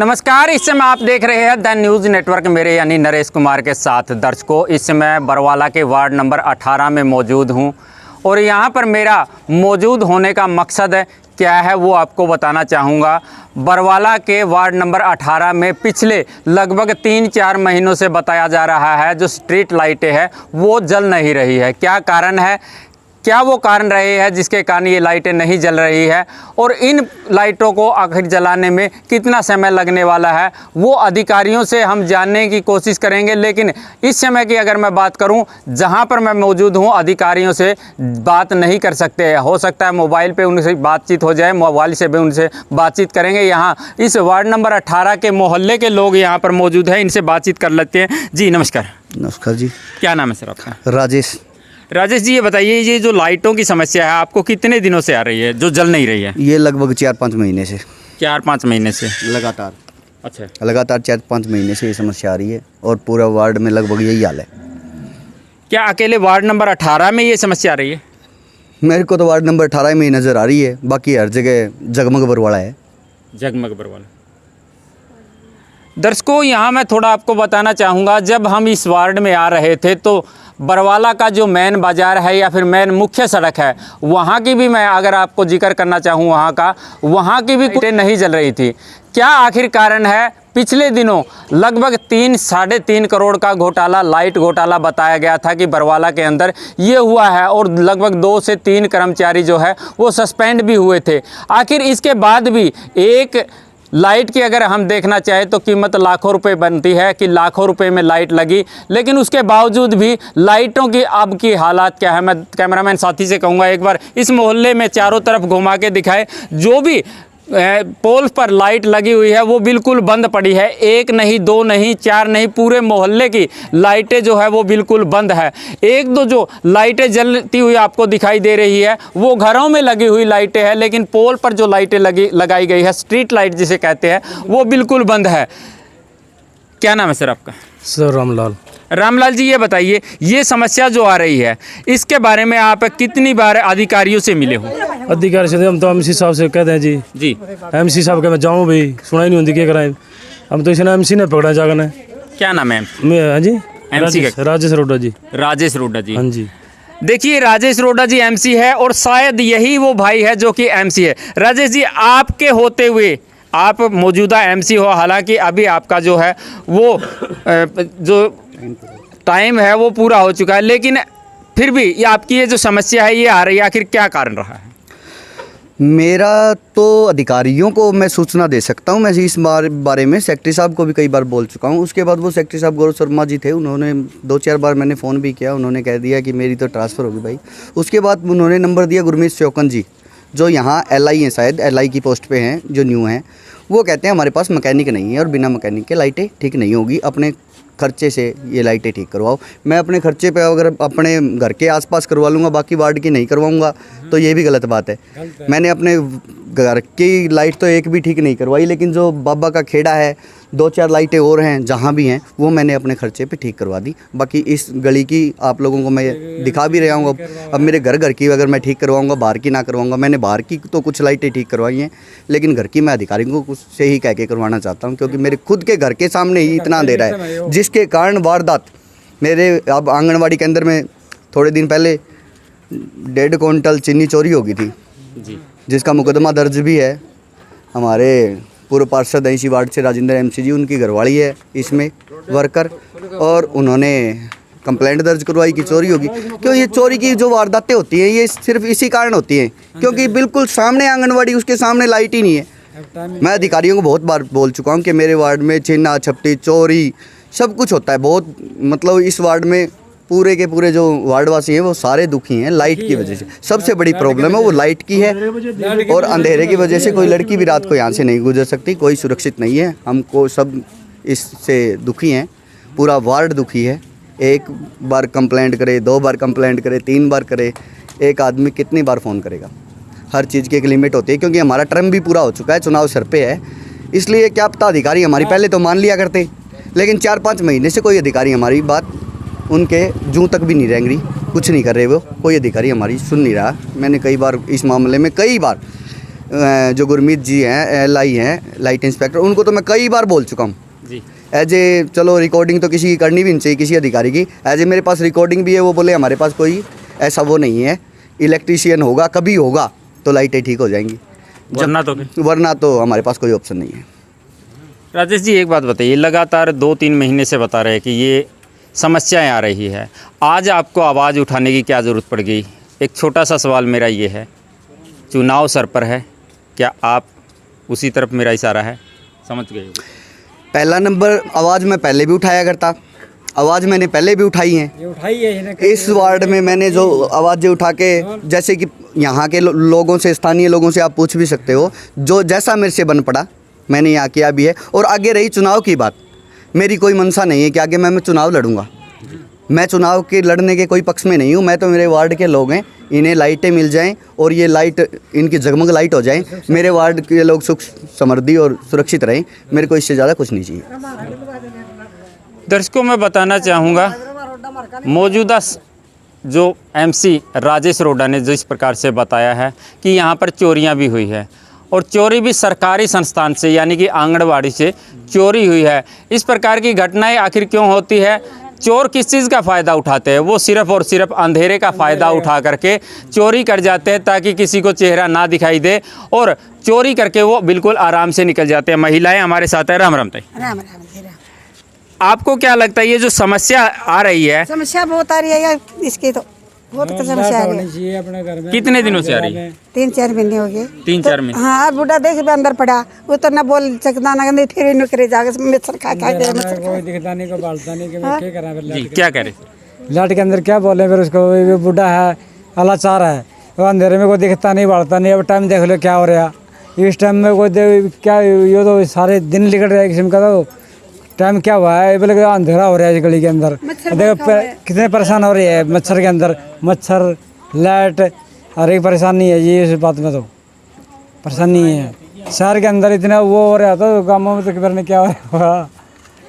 नमस्कार, इस समय आप देख रहे हैं द न्यूज़ नेटवर्क मेरे यानी नरेश कुमार के साथ। दर्शकों, इस समय बरवाला के वार्ड नंबर 18 में मौजूद हूं और यहां पर मेरा मौजूद होने का मकसद क्या है वो आपको बताना चाहूँगा। बरवाला के वार्ड नंबर 18 में पिछले लगभग 3-4 महीनों से बताया जा रहा है जो स्ट्रीट लाइटें हैं वो जल नहीं रही है। क्या कारण है, क्या वो कारण रहे हैं जिसके कारण ये लाइटें नहीं जल रही है और इन लाइटों को आखिर जलाने में कितना समय लगने वाला है वो अधिकारियों से हम जानने की कोशिश करेंगे। लेकिन इस समय की अगर मैं बात करूं, जहां पर मैं मौजूद हूं अधिकारियों से बात नहीं कर सकते। हो सकता है मोबाइल पे उनसे बातचीत हो जाए, मोबाइल से भी उनसे बातचीत करेंगे। यहाँ इस वार्ड नंबर 18 के मोहल्ले के लोग यहाँ पर मौजूद हैं, इनसे बातचीत कर लेते हैं। जी नमस्कार। नमस्कार जी। क्या नाम है सर आपका? राजेश जी, ये बताइए ये जो लाइटों की समस्या है आपको कितने दिनों से आ रही है जो जल नहीं रही है? ये लगभग 4-5 महीने से। 4-5 महीने से लगातार? अच्छा, लगातार 4-5 महीने से ये समस्या आ रही है और पूरा वार्ड में लगभग यही हाल है। क्या अकेले वार्ड नंबर 18 में ये समस्या आ रही है? मेरे को तो वार्ड नंबर 18 में ही नज़र आ रही है, बाकी हर जगह जगमग बरवाला है। जगमग बरवाला। दर्शकों, यहाँ मैं थोड़ा आपको बताना चाहूँगा, जब हम इस वार्ड में आ रहे थे तो बरवाला का जो मेन बाज़ार है या फिर मेन मुख्य सड़क है वहाँ की भी मैं अगर आपको जिक्र करना चाहूँ वहाँ की भी लाइटें नहीं जल रही थी। क्या आखिर कारण है? पिछले दिनों लगभग 3-3.5 करोड़ का घोटाला, लाइट घोटाला बताया गया था कि बरवाला के अंदर ये हुआ है और लगभग 2 से 3 कर्मचारी जो है वो सस्पेंड भी हुए थे। आखिर इसके बाद भी एक लाइट की अगर हम देखना चाहें तो कीमत लाखों रुपए बनती है कि लाखों रुपए में लाइट लगी, लेकिन उसके बावजूद भी लाइटों की अब की हालात क्या है। मैं कैमरामैन साथी से कहूँगा एक बार इस मोहल्ले में चारों तरफ घुमा के दिखाए। जो भी पोल पर लाइट लगी हुई है वो बिल्कुल बंद पड़ी है। 1 नहीं, 2 नहीं, 4 नहीं, पूरे मोहल्ले की लाइटें जो है वो बिल्कुल बंद है। 1-2 जो लाइटें जलती हुई आपको दिखाई दे रही है वो घरों में लगी हुई लाइटें हैं, लेकिन पोल पर जो लाइटें लगाई गई है, स्ट्रीट लाइट जिसे कहते हैं, वो बिल्कुल बंद है। क्या नाम है सर आपका? सर रामलाल जी, ये बताइए ये समस्या जो आ रही है इसके बारे में आप कितनी बार अधिकारियों से मिले हो? अधिकारी से हम तो एमसी साहब से कहते हैं जी एमसी साहब के मैं जाऊँ भाई, सुनाई नहीं होती क्या कराएं। हम तो इसने एमसी ने पकड़ा जाकर। क्या नाम है? हाँ जी, एमसी राजेश रोडा जी। राजेश रोडा जी, हाँ जी। देखिए राजेश रोडा जी एमसी है और शायद यही वो भाई है जो कि एमसी है। राजेश जी, आपके होते हुए आप मौजूदा एमसी हो, हालांकि अभी आपका जो है वो जो टाइम है वो पूरा हो चुका है, लेकिन फिर भी ये आपकी ये जो समस्या है ये आ रही है, आखिर क्या कारण रहा है? मेरा तो अधिकारियों को मैं सूचना दे सकता हूं। मैं इस बारे में सेक्रेटरी साहब को भी कई बार बोल चुका हूं। उसके बाद वो सेक्रेटरी साहब गौरव शर्मा जी थे, उन्होंने 2-4 बार मैंने फ़ोन भी किया, उन्होंने कह दिया कि मेरी तो ट्रांसफ़र होगी भाई। उसके बाद उन्होंने नंबर दिया गुरमीत चौकन जी, जो यहाँ LI हैं, शायद LI की पोस्ट पे हैं, जो न्यू हैं। वो कहते हैं हमारे पास मैकेनिक नहीं है और बिना मैकेनिक के लाइटें ठीक नहीं होगी, अपने खर्चे से ये लाइटें ठीक करवाओ। मैं अपने खर्चे पे अगर अपने घर के आसपास करवा लूँगा, बाकी वार्ड की नहीं करवाऊँगा, तो ये भी गलत बात है। मैंने अपने घर की लाइट तो एक भी ठीक नहीं करवाई, लेकिन जो बाबा का खेड़ा है 2-4 लाइटें और हैं जहाँ भी हैं वो मैंने अपने खर्चे पे ठीक करवा दी। बाकी इस गली की आप लोगों को मैं दिखा भी रहा हूँ। अब मेरे घर की अगर मैं ठीक करवाऊँगा, बाहर की ना करवाऊँगा। मैंने बाहर की तो कुछ लाइटें ठीक करवाई हैं, लेकिन घर की मैं अधिकारियों को से ही कह के करवाना चाहता हूँ, क्योंकि मेरे खुद के घर के सामने ही इतना अंधेरा है, जिसके कारण वारदात मेरे अब आंगनवाड़ी केंद्र में थोड़े दिन पहले 1.5 क्विंटल चीनी चोरी हो गई थी जी, जिसका मुकदमा दर्ज भी है। हमारे पूर्व पार्षद ऐसी वार्ड से राजेंद्र एमसी जी, उनकी घरवाली है इसमें वर्कर, और उन्होंने कंप्लेंट दर्ज करवाई कि चोरी होगी। क्यों ये चोरी की जो वारदातें होती हैं ये सिर्फ इसी कारण होती हैं क्योंकि बिल्कुल सामने आंगनवाड़ी, उसके सामने लाइट ही नहीं है। मैं अधिकारियों को बहुत बार बोल चुका हूँ कि मेरे वार्ड में छीना झपटी चोरी सब कुछ होता है बहुत। मतलब इस वार्ड में पूरे के पूरे जो वार्डवासी हैं वो सारे दुखी हैं लाइट की वजह से। सबसे बड़ी प्रॉब्लम है वो लाइट की है, और अंधेरे की वजह से कोई लड़की भी रात को यहाँ से नहीं गुजर सकती, कोई सुरक्षित नहीं है। हमको सब इससे दुखी हैं, पूरा वार्ड दुखी है। 1 बार कंप्लेंट करे, 2 बार कंप्लेंट करे, 3 बार करे, एक आदमी कितनी बार फ़ोन करेगा? हर चीज़ की एक लिमिट होती है, क्योंकि हमारा टर्म भी पूरा हो चुका है, चुनाव सर पे है। इसलिए क्या पता अधिकारी हमारी पहले तो मान लिया करते, लेकिन 4-5 महीने से कोई अधिकारी हमारी बात उनके जूं तक भी नहीं रेंग रही, कुछ नहीं कर रहे वो, कोई अधिकारी हमारी सुन नहीं रहा। मैंने कई बार इस मामले में कई बार जो गुरमीत जी हैं LI हैं लाइट इंस्पेक्टर, उनको तो मैं कई बार बोल चुका हूँ जी एज ए, चलो रिकॉर्डिंग तो किसी की करनी भी नहीं चाहिए किसी अधिकारी की, एज ए मेरे पास रिकॉर्डिंग भी है। वो बोले हमारे पास कोई ऐसा वो नहीं है, इलेक्ट्रीशियन होगा कभी होगा तो लाइटें ठीक हो जाएंगी, वरना तो हमारे पास कोई ऑप्शन नहीं है। राजेश जी एक बात बताइए, लगातार 2-3 महीने से बता रहे हैं कि ये समस्याएं आ रही है, आज आपको आवाज़ उठाने की क्या ज़रूरत पड़ गई? एक छोटा सा सवाल मेरा ये है, चुनाव सर पर है, क्या आप उसी तरफ मेरा इशारा है? समझ गए? पहला नंबर, आवाज़ मैं पहले भी उठाया करता, आवाज़ मैंने पहले भी उठाई है। इस वार्ड में मैंने जो आवाज़ें उठा के, जैसे कि यहाँ के लोगों से, स्थानीय लोगों से आप पूछ भी सकते हो, जो जैसा मेरे से बन पड़ा मैंने यहाँ किया भी है। और आगे रही चुनाव की बात, मेरी कोई मंशा नहीं है कि आगे मैं चुनाव लड़ूंगा। मैं चुनाव के लड़ने के कोई पक्ष में नहीं हूँ। मैं तो, मेरे वार्ड के लोग हैं, इन्हें लाइटें मिल जाएं और ये लाइट इनकी जगमग लाइट हो जाएं, मेरे वार्ड के लोग सुख समृद्धि और सुरक्षित रहें, मेरे को इससे ज़्यादा कुछ नहीं चाहिए। दर्शकों मैं बताना चाहूँगा, मौजूदा जो MC राजेश रोडा ने जिस प्रकार से बताया है कि यहाँ पर चोरियाँ भी हुई है, और चोरी भी सरकारी संस्थान से यानी कि आंगनवाड़ी से चोरी हुई है। इस प्रकार की घटनाएं आखिर क्यों होती है? चोर किस चीज़ का फ़ायदा उठाते हैं? वो सिर्फ़ और सिर्फ अंधेरे का फ़ायदा उठा करके चोरी कर जाते हैं ताकि किसी को चेहरा ना दिखाई दे, और चोरी करके वो बिल्कुल आराम से निकल जाते हैं। महिलाएं हमारे साथ हैं। राम राम ताई। राम राम जी राम। आपको क्या लगता है ये जो समस्या आ रही है? समस्या बहुत आ रही है यार, इसकी तो बहुत समस्या आ रही है। अपने घर में कितने दिनों से आ रही है? 3-4 महीने हो गए। 3-4 महीने। हाँ, बूढ़ा देख भी अंदर पड़ा, वो तो ना बोल सकता ना, नहीं फिर नुकरे जाके मच्छर खा खा के कोई दिखता नहीं, कोई बालता नहीं, कि मैं क्या करा फिर जी क्या कह रहे? लाइट के अंदर क्या बोले फिर उसको, वो बूढ़ा है, अलाचार है, वो अंधेरे में कोई दिखता नहीं, बालता नहीं। अब टाइम देख लो क्या हो रहा, इस टाइम में कोई क्या, ये तो सारे दिन निकल रहा है किस्म का, तो टाइम क्या हुआ है, बोले अंधेरा हो रहा है इस गली के अंदर। देखो कितने परेशान हो रही है मच्छर के अंदर, मच्छर, लाइट, हर एक परेशानी है जी। इस बात में तो परेशानी है। शहर के अंदर इतना वो हो रहा था, गाँवों में तो खबर नहीं क्या हो रहा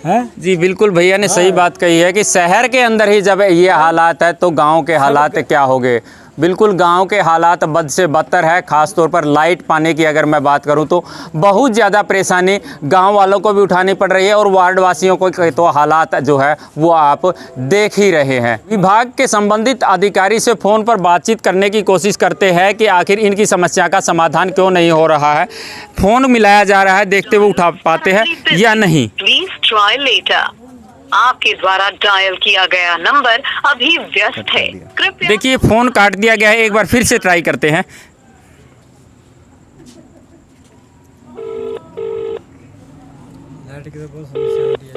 है। जी बिल्कुल, भैया ने सही बात कही है कि शहर के अंदर ही जब ये हालात है तो गांव के हालात क्या होंगे। बिल्कुल गांव के हालात बद से बदतर है। ख़ास तौर पर लाइट पाने की अगर मैं बात करूं तो बहुत ज़्यादा परेशानी गांव वालों को भी उठानी पड़ रही है, और वार्ड वासियों को तो हालात जो है वो आप देख ही रहे हैं। विभाग के संबंधित अधिकारी से फ़ोन पर बातचीत करने की कोशिश करते हैं कि आखिर इनकी समस्या का समाधान क्यों नहीं हो रहा है। फ़ोन मिलाया जा रहा है, देखते हुए उठा पाते हैं या नहीं। आपके द्वारा डायल किया गया नंबर अभी व्यस्त है, कृपया। देखिए फ़ोन काट दिया गया है, एक बार फिर से ट्राई करते हैं। लाइट की तो बहुत समस्या हो रही है।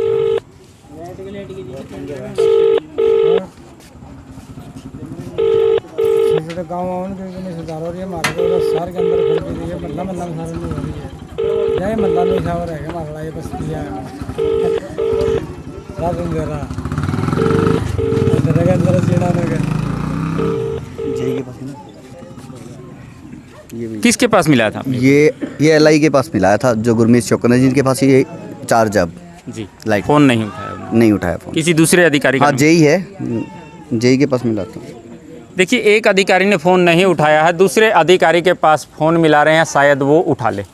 छोटे गाँव में सुधार हो रही है, हमारे को शहर के अंदर फिर भी है, मल्ला मल्ला में सारा नहीं हो रही है। जाए मल्ला में शावर है हमारा, ये बस किया रात अंधेरा अंधेरे के अंदर सीढ़ा में किसके पास मिला था? ये LI के पास मिलाया था, जो गुरमीत चौकना जिनके पास ये चार्ज अब जी लाइट। फ़ोन नहीं उठाया? नहीं उठाया फ़ोन। किसी दूसरे अधिकारी का? हाँ JE है, JE के पास मिला था। देखिए एक अधिकारी ने फ़ोन नहीं उठाया है, दूसरे अधिकारी के पास फ़ोन मिला रहे हैं, शायद वो उठा ले।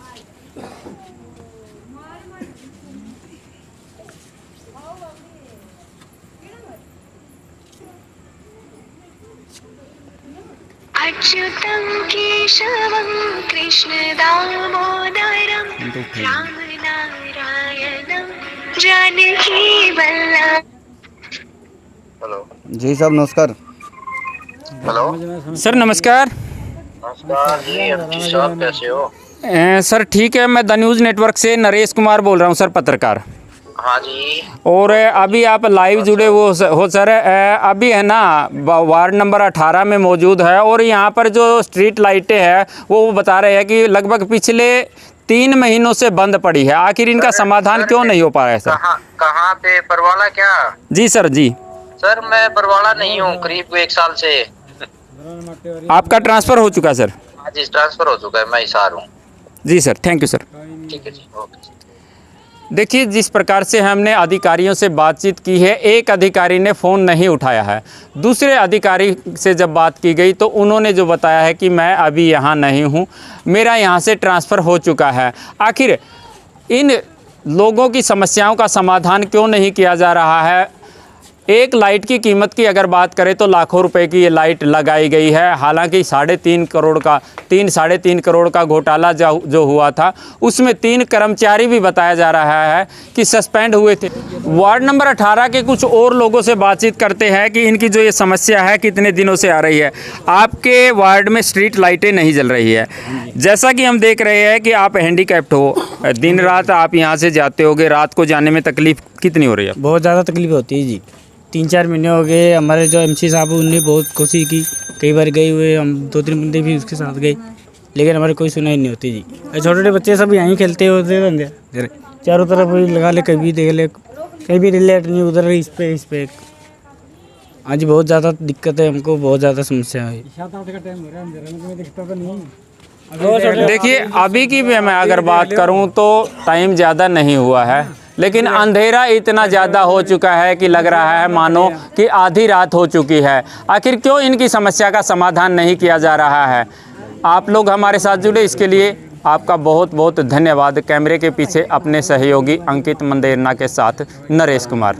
अच्युतं केशवं कृष्ण दामोदरं रामनारायणं जानकी वल्लभं। हेलो जी साहब नमस्कार। हेलो सर नमस्कार। नमस्कार जी, MC साहब कैसे हो? सर ठीक है, मैं द न्यूज़ नेटवर्क से नरेश कुमार बोल रहा हूँ सर, पत्रकार। हाँ जी। और अभी आप लाइव जुड़े हो सर। अभी है ना वार्ड नंबर 18 में मौजूद है, और यहाँ पर जो स्ट्रीट लाइटें हैं वो बता रहे हैं कि लगभग पिछले 3 महीनों से बंद पड़ी है। आखिर इनका समाधान क्यों नहीं हो पा रहा है सर? कहाँ पे? परवाला क्या? जी सर। जी सर मैं परवाला नहीं हूँ, करीब 1 साल से। आपका ट्रांसफ़र हो चुका सर? हाँ जी ट्रांसफर हो चुका है, मैं हिसार हूँ। जी सर, थैंक यू सर। ठीक है जी, ओके। देखिए, जिस प्रकार से हमने अधिकारियों से बातचीत की है, एक अधिकारी ने फ़ोन नहीं उठाया है। दूसरे अधिकारी से जब बात की गई तो उन्होंने जो बताया है कि मैं अभी यहाँ नहीं हूँ, मेरा यहाँ से ट्रांसफ़र हो चुका है। आखिर इन लोगों की समस्याओं का समाधान क्यों नहीं किया जा रहा है? एक लाइट की कीमत की अगर बात करें तो लाखों रुपए की ये लाइट लगाई गई है। हालांकि 3.5 करोड़ का घोटाला जो हुआ था, उसमें 3 कर्मचारी भी बताया जा रहा है कि सस्पेंड हुए थे। वार्ड नंबर 18 के कुछ और लोगों से बातचीत करते हैं कि इनकी जो ये समस्या है कितने दिनों से आ रही है। आपके वार्ड में स्ट्रीट लाइटें नहीं जल रही है, जैसा कि हम देख रहे हैं कि आप हैंडीकैप्ड हो, दिन रात आप यहाँ से जाते होगे, रात को जाने में तकलीफ कितनी हो रही है? बहुत ज़्यादा तकलीफ होती है जी। 3-4 महीने हो गए, हमारे जो MC साहब उनने बहुत कोशिश की, कई बार गए हुए, हम 2-3 बंदे भी उसके साथ गए, लेकिन हमारी कोई सुनाई नहीं होती जी। छोटे छोटे बच्चे सब यहीं खेलते होते हैं, चारों तरफ लगा ले, कभी देख ले, कहीं भी रिलेट नहीं, उधर इस पे। हाँ जी, बहुत ज़्यादा दिक्कत है हमको, बहुत ज़्यादा समस्या है। देखिए, अभी की भी मैं अगर बात करूं तो टाइम ज़्यादा नहीं हुआ है, लेकिन अंधेरा इतना ज़्यादा हो चुका है कि लग रहा है मानो कि आधी रात हो चुकी है। आखिर क्यों इनकी समस्या का समाधान नहीं किया जा रहा है? आप लोग हमारे साथ जुड़े, इसके लिए आपका बहुत बहुत धन्यवाद। कैमरे के पीछे अपने सहयोगी अंकित मंदेरना के साथ नरेश कुमार।